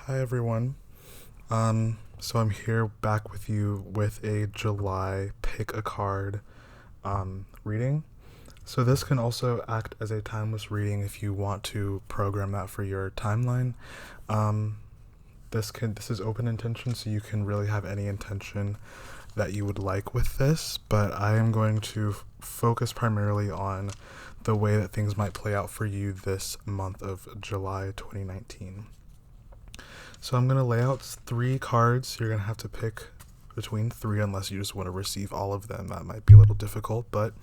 Hi everyone. So I'm here back with you with a July pick a card reading. So this can also act as a timeless reading if you want to program that for your timeline. Um, this is open intention, so you can really have any intention that you would like with this. But I am going to focus primarily on the way that things might play out for you this month of July 2019. So I'm going to lay out 3 cards. You're going to have to pick between 3 unless you just want to receive all of them. That might be a little difficult, but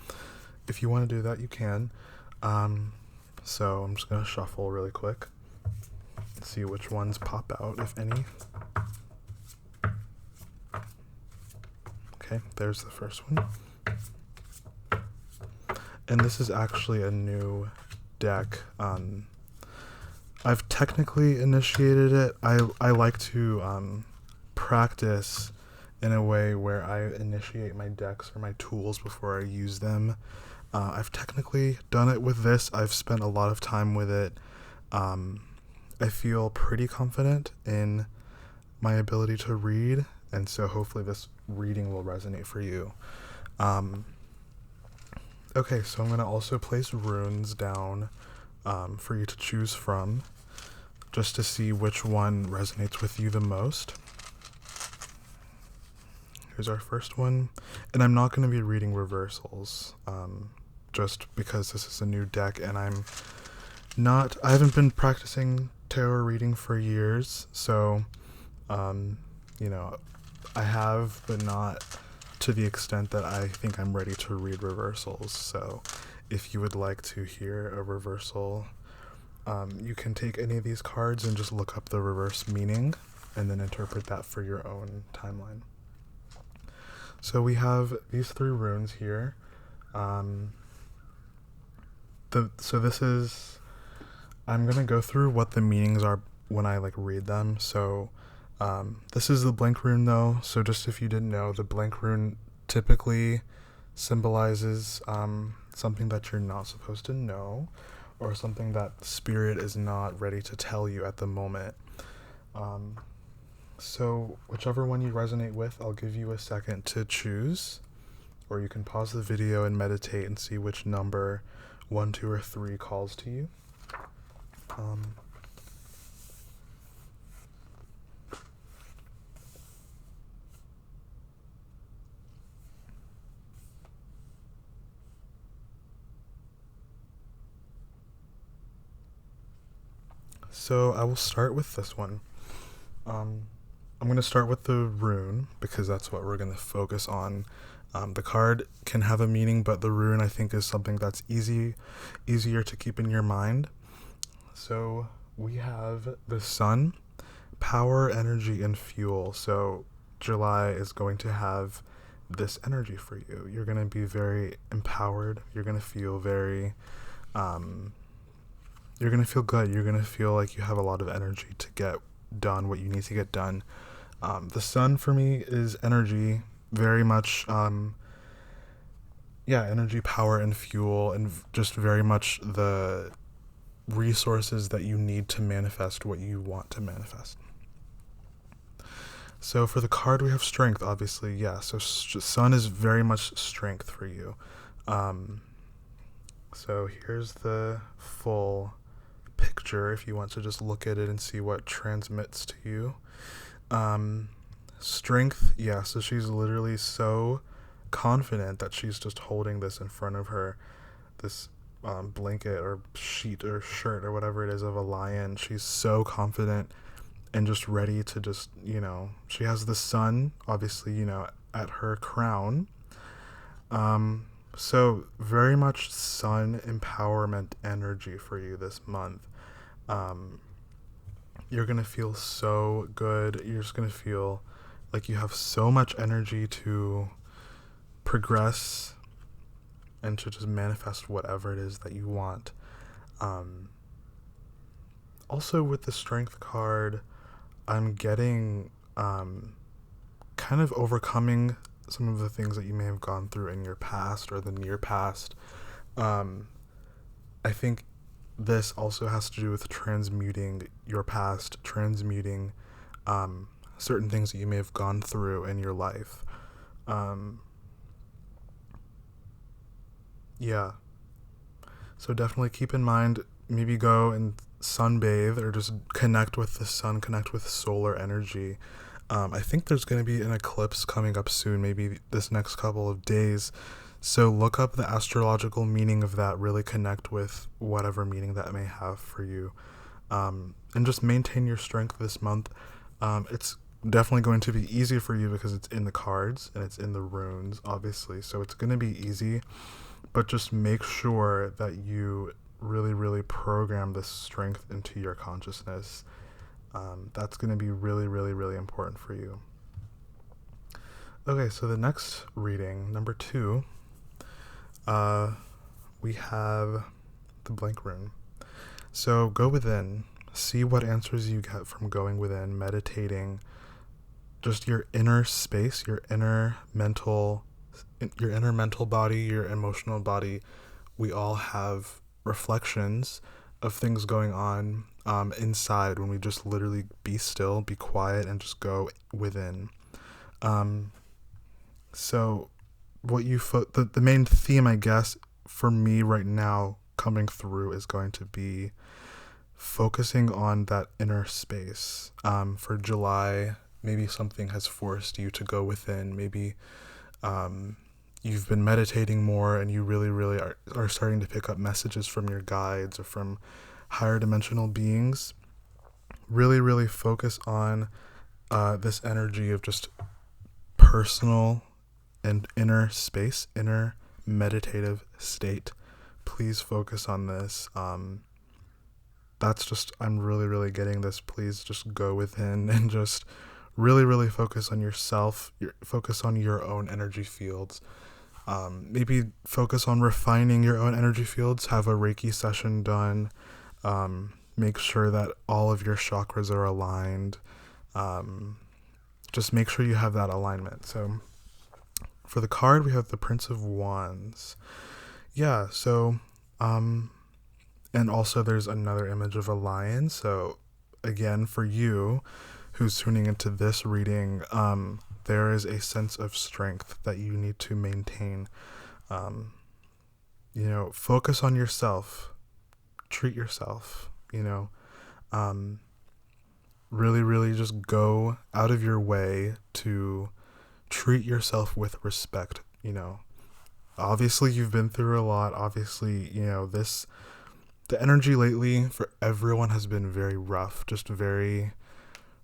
if you want to do that, you can. So I'm just going to shuffle really quick and see which ones pop out, if any. Okay, there's the first one. And this is actually a new deck. I've technically initiated it. I like to practice in a way where I initiate my decks or my tools before I use them. I've technically done it with this. I've spent a lot of time with it. I feel pretty confident in my ability to read, and so hopefully this reading will resonate for you. Okay, so I'm going to also place runes down for you to choose from, just to see which one resonates with you the most. Here's our first one, and I'm not going to be reading reversals, just because this is a new deck, and I haven't been practicing tarot reading for years, so, I have, but not to the extent that I think I'm ready to read reversals. So if you would like to hear a reversal, you can take any of these cards and just look up the reverse meaning and then interpret that for your own timeline. So we have these 3 runes here. I'm gonna go through what the meanings are when I read them. So this is the blank rune though, so just if you didn't know, the blank rune typically symbolizes something that you're not supposed to know, or something that spirit is not ready to tell you at the moment. So whichever one you resonate with, I'll give you a second to choose, or you can pause the video and meditate and see which number 1, 2, or 3 calls to you. So I will start with this one. I'm going to start with the rune because that's what we're going to focus on. The card can have a meaning, but the rune I think is something that's easier to keep in your mind. So we have the sun, power, energy, and fuel. So July is going to have this energy for you. You're going to be very empowered. You're going to feel very you're going to feel good. You're going to feel like you have a lot of energy to get done what you need to get done. The sun for me is energy, very much, energy, power, and fuel, and just very much the resources that you need to manifest what you want to manifest. So for the card, we have strength, obviously, yeah. So sun is very much strength for you. So here's the full picture if you want to just look at it and see what transmits to you. Strength, yeah, so she's literally so confident that she's just holding this in front of her, this blanket or sheet or shirt or whatever it is of a lion. She's so confident and just ready to just, she has the sun, obviously, at her crown. So very much sun empowerment energy for you this month. You're going to feel so good. You're just going to feel like you have so much energy to progress and to just manifest whatever it is that you want. Also with the strength card, I'm getting kind of overcoming some of the things that you may have gone through in your past or the near past. I think this also has to do with transmuting your past, transmuting certain things that you may have gone through in your life. Um, yeah. So definitely keep in mind, maybe go and sunbathe or just connect with the sun, connect with solar energy. I think there's going to be an eclipse coming up soon, maybe this next couple of days. So look up the astrological meaning of that, really connect with whatever meaning that may have for you. And just maintain your strength this month. It's definitely going to be easy for you because it's in the cards and it's in the runes, obviously. So it's going to be easy, but just make sure that you really, really program this strength into your consciousness. That's going to be really, really, really important for you. Okay, so the next reading, number 2, we have the blank rune. So go within, see what answers you get from going within, meditating, just your inner space, your inner mental body, your emotional body. We all have reflections of things going on inside when we just literally be still, be quiet, and just go within. So what the main theme, I guess, for me right now coming through is going to be focusing on that inner space. For July, maybe something has forced you to go within. Maybe you've been meditating more and you really, really are starting to pick up messages from your guides or from higher dimensional beings. Really, really focus on this energy of just personal and inner space, inner meditative state. Please focus on this. That's just, I'm really, really getting this. Please just go within and just really, really focus on yourself. Focus on your own energy fields. Maybe focus on refining your own energy fields. Have a Reiki session done. Make sure that all of your chakras are aligned. Just make sure you have that alignment. So for the card, we have the Prince of Wands. Yeah, so, and also there's another image of a lion. So again, for you who's tuning into this reading, there is a sense of strength that you need to maintain. Focus on yourself, treat yourself, really, really just go out of your way to treat yourself with respect. Obviously you've been through a lot. Obviously, the energy lately for everyone has been very rough, just very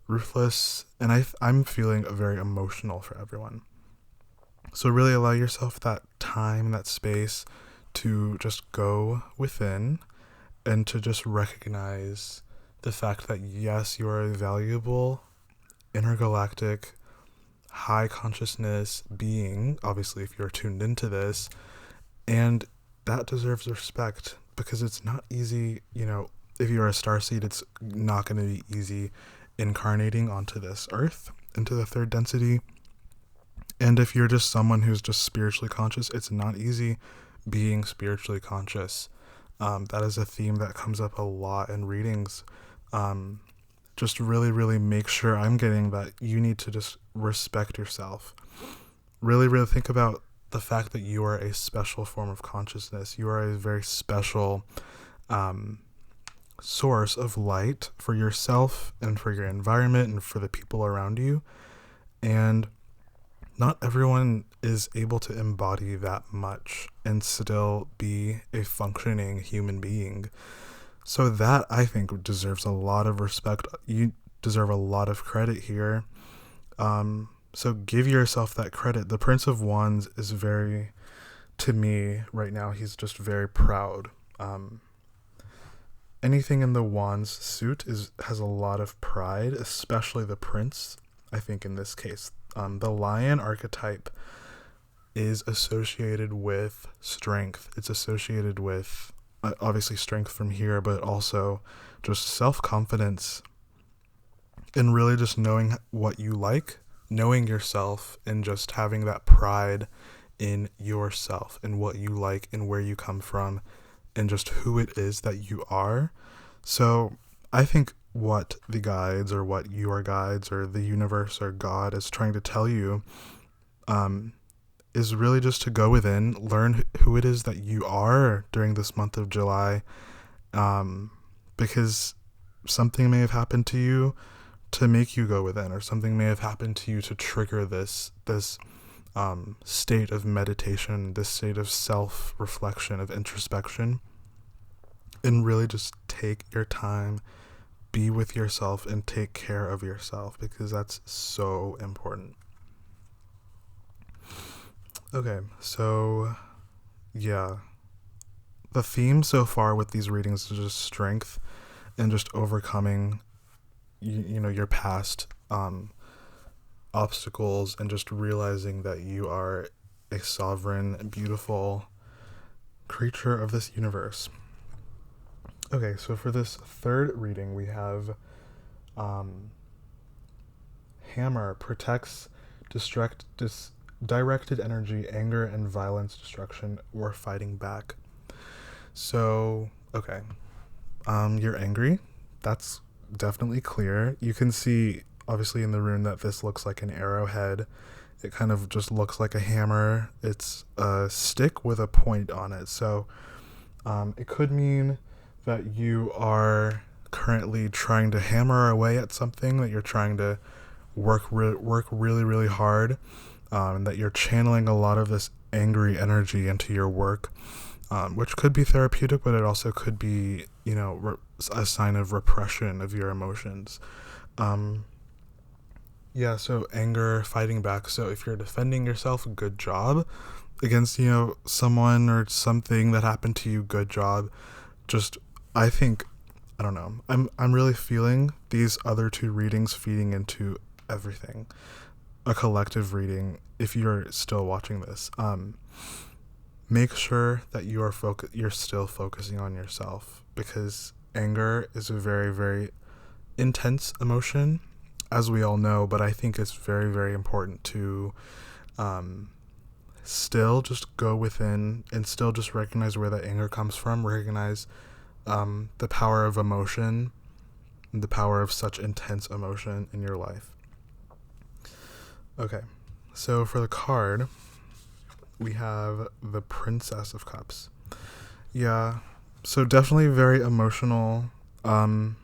ruthless, and I'm feeling very emotional for everyone. So really allow yourself that time, that space to just go within and to just recognize the fact that yes, you are a valuable intergalactic high consciousness being, obviously if you're tuned into this, and that deserves respect because it's not easy. If you're a starseed, it's not going to be easy incarnating onto this earth, into the third density. And if you're just someone who's just spiritually conscious, it's not easy being spiritually conscious. That is a theme that comes up a lot in readings. Just really, really make sure I'm getting that you need to just respect yourself. Really, really think about the fact that you are a special form of consciousness. You are a very special source of light for yourself and for your environment and for the people around you. And not everyone is able to embody that much and still be a functioning human being. So that, I think, deserves a lot of respect. You deserve a lot of credit here. So give yourself that credit. The Prince of Wands is very, to me, right now, he's just very proud. Anything in the Wands suit has a lot of pride, especially the Prince, I think, in this case. The lion archetype is associated with strength. It's associated with obviously strength from here, but also just self-confidence and really just knowing what you like, knowing yourself, and just having that pride in yourself and what you like and where you come from in just who it is that you are. So I think what the guides or what your guides or the universe or God is trying to tell you is really just to go within, learn who it is that you are during this month of July, because something may have happened to you to make you go within, or something may have happened to you to trigger this state of meditation, this state of self-reflection, of introspection, and really just take your time, be with yourself, and take care of yourself, because that's so important. Okay, so yeah, the theme so far with these readings is just strength and just overcoming your past obstacles, and just realizing that you are a sovereign, beautiful creature of this universe. Okay, so for this third reading, we have Hammer protects directed energy, anger, and violence, destruction, or fighting back. So, okay, you're angry. That's definitely clear. You can see, obviously, in the rune that this looks like an arrowhead. It kind of just looks like a hammer. It's a stick with a point on it. So, it could mean that you are currently trying to hammer away at something, that you're trying to work really, really hard, and that you're channeling a lot of this angry energy into your work, which could be therapeutic, but it also could be, a sign of repression of your emotions. So anger, fighting back. So if you're defending yourself, good job. Against, someone or something that happened to you, good job. Just, I don't know. I'm really feeling these other two readings feeding into everything. A collective reading, if you're still watching this. Make sure that you're still focusing on yourself, because anger is a very, very intense emotion, as we all know, but I think it's very, very important to still just go within and still just recognize where that anger comes from, recognize the power of emotion, the power of such intense emotion in your life. Okay, so for the card, we have the Princess of Cups. Yeah, so definitely very emotional. I'm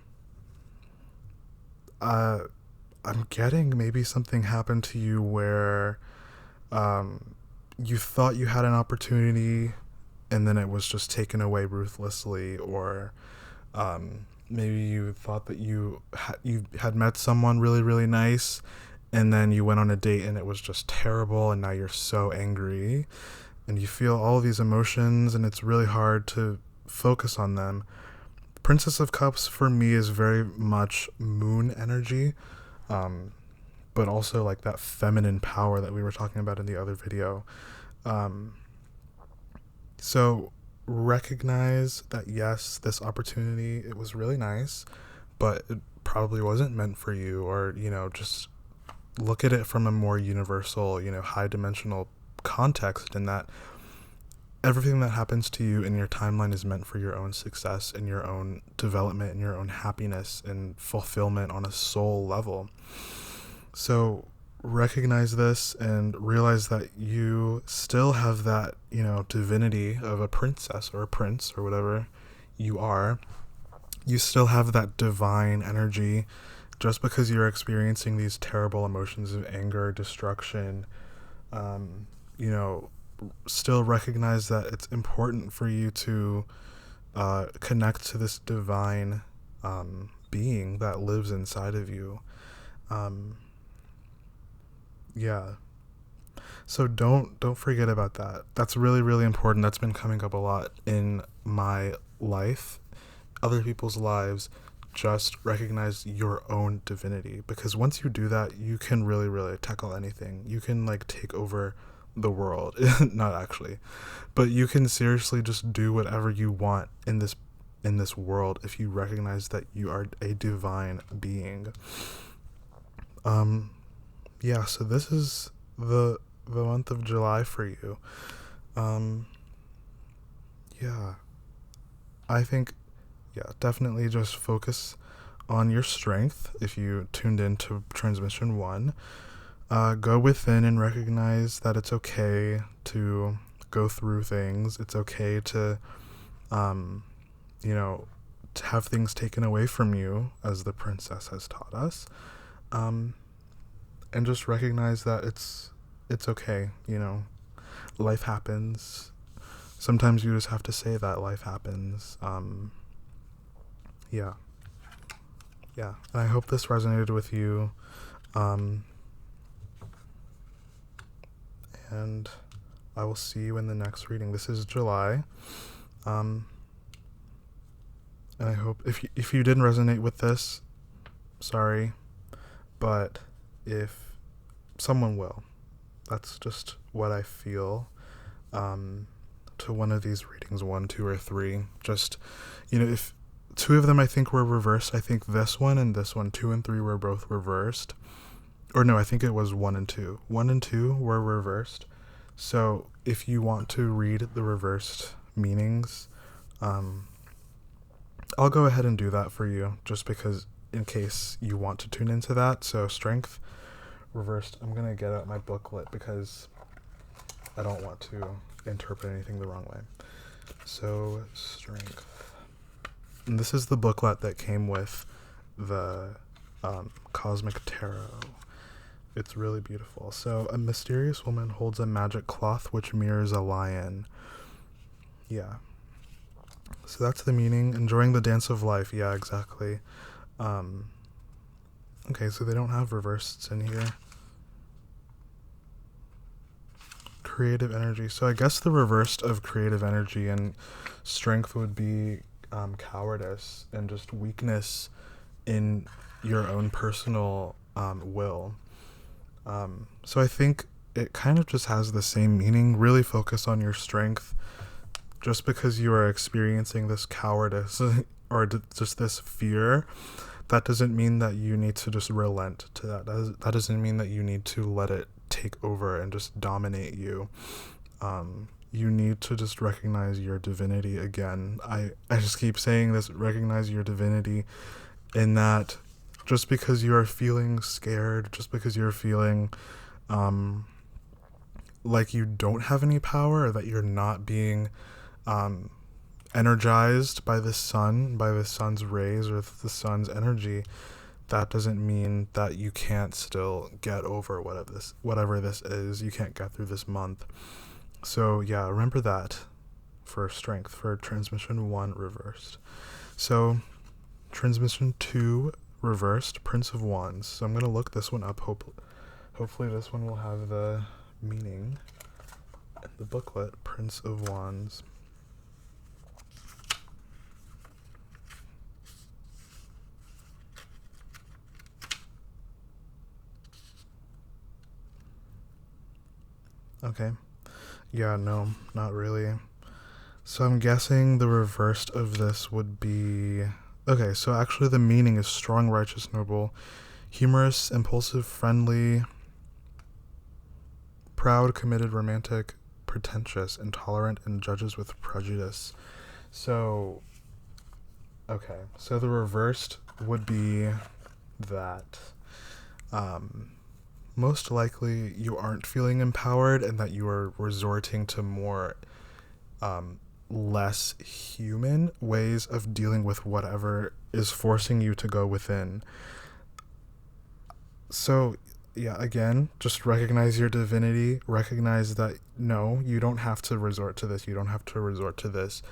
getting maybe something happened to you where you thought you had an opportunity and then it was just taken away ruthlessly, or maybe you thought that you had met someone really, really nice, and then you went on a date and it was just terrible, and now you're so angry and you feel all of these emotions and it's really hard to focus on them. Princess of Cups for me is very much moon energy, but also like that feminine power that we were talking about in the other video. So recognize that, yes, this opportunity, it was really nice, but it probably wasn't meant for you, or, just look at it from a more universal, high dimensional context, in that everything that happens to you in your timeline is meant for your own success and your own development and your own happiness and fulfillment on a soul level. So recognize this and realize that you still have that, divinity of a princess or a prince or whatever you are. You still have that divine energy. Just because you're experiencing these terrible emotions of anger, destruction, still recognize that it's important for you to connect to this divine being that lives inside of you. So don't forget about that. That's really, really important. That's been coming up a lot in my life, other people's lives. Just recognize your own divinity, because once you do that, you can really, really tackle anything. You can take over the world. Not actually, but you can seriously just do whatever you want in this world if you recognize that you are a divine being. So this is the month of July for you. I think, yeah, definitely just focus on your strength. If you tuned into transmission 1, go within and recognize that it's okay to go through things. It's okay to, um, to have things taken away from you, as the princess has taught us. Um, and just recognize that it's okay. Life happens. Sometimes you just have to say that life happens. Yeah. Yeah. And I hope this resonated with you. And I will see you in the next reading. This is July. And I hope if you didn't resonate with this, sorry, but if someone will, that's just what I feel. To one of these readings, 1, 2, or 3, just, if 2 of them I think were reversed. I think this one and this one, 2 and 3, were both reversed. Or no, I think it was 1 and 2. 1 and 2 were reversed. So if you want to read the reversed meanings, I'll go ahead and do that for you, just because in case you want to tune into that. So strength reversed. I'm going to get out my booklet because I don't want to interpret anything the wrong way. So strength. And this is the booklet that came with the Cosmic Tarot. It's really beautiful. So a mysterious woman holds a magic cloth which mirrors a lion. Yeah. So that's the meaning. Enjoying the dance of life. Yeah, exactly. Okay, so they don't have reversed in here. Creative energy. So I guess the reversed of creative energy and strength would be cowardice and just weakness in your own personal will. So I think it kind of just has the same meaning. Really focus on your strength. Just because you are experiencing this cowardice or just this fear, that doesn't mean that you need to just relent to that. That doesn't mean that you need to let it take over and just dominate you. You need to just recognize your divinity again. I just keep saying this, recognize your divinity, in that just because you are feeling scared, just because you're feeling like you don't have any power, or that you're not being energized by the sun, by the sun's rays or the sun's energy, that doesn't mean that you can't still get over whatever this is. You can't get through this month. So yeah, remember that for strength, for transmission 1 reversed. So transmission 2 reversed, Prince of Wands. So I'm going to look this one up. Hopefully this one will have the meaning in the booklet. Prince of Wands. Okay. Yeah, no, not really. So I'm guessing the reversed of this would be... Okay, so actually the meaning is strong, righteous, noble, humorous, impulsive, friendly, proud, committed, romantic, pretentious, intolerant, and judges with prejudice. So, okay, so the reversed would be that most likely you aren't feeling empowered, and that you are resorting to more less human ways of dealing with whatever is forcing you to go within. So yeah, again, just recognize your divinity. Recognize that no, you don't have to resort to this. You don't have to resort to this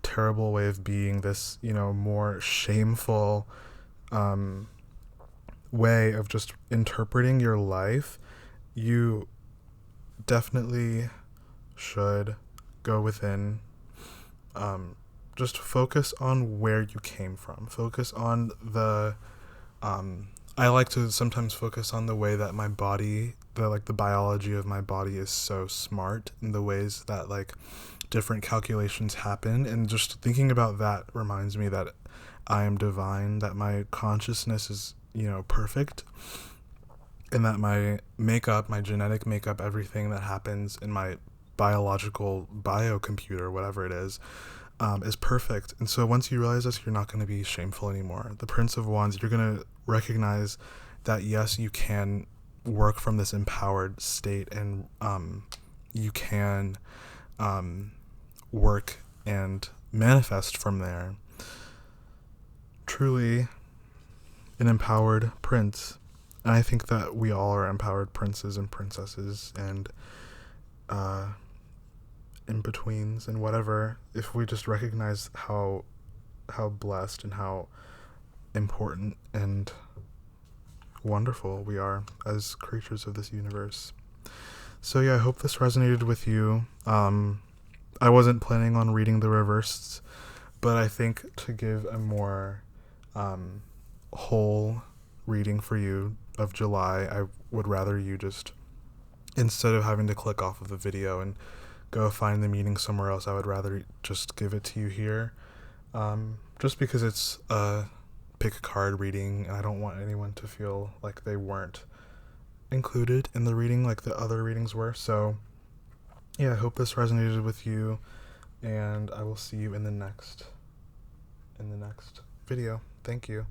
terrible way of being, this more shameful way of just interpreting your life. You definitely should go within. Just focus on where you came from. Focus on the I like to sometimes focus on the way that my body, the biology of my body is so smart, in the ways that different calculations happen, and just thinking about that reminds me that I am divine, that my consciousness is perfect, and that my makeup, my genetic makeup, everything that happens in my biological biocomputer, whatever it is perfect. And so once you realize this, you're not going to be shameful anymore. The Prince of Wands, you're going to recognize that yes, you can work from this empowered state, and you can work and manifest from there. Truly an empowered prince. And I think that we all are empowered princes and princesses and in-betweens and whatever, if we just recognize how blessed and how important and wonderful we are as creatures of this universe. So yeah, I hope this resonated with you. I wasn't planning on reading the reversed, but I think to give a more whole reading for you of July, I would rather you just, instead of having to click off of the video and go find the meaning somewhere else, I would rather just give it to you here, just because it's a pick a card reading, and I don't want anyone to feel like they weren't included in the reading like the other readings were. So yeah, I hope this resonated with you, and I will see you in the next video. Thank you.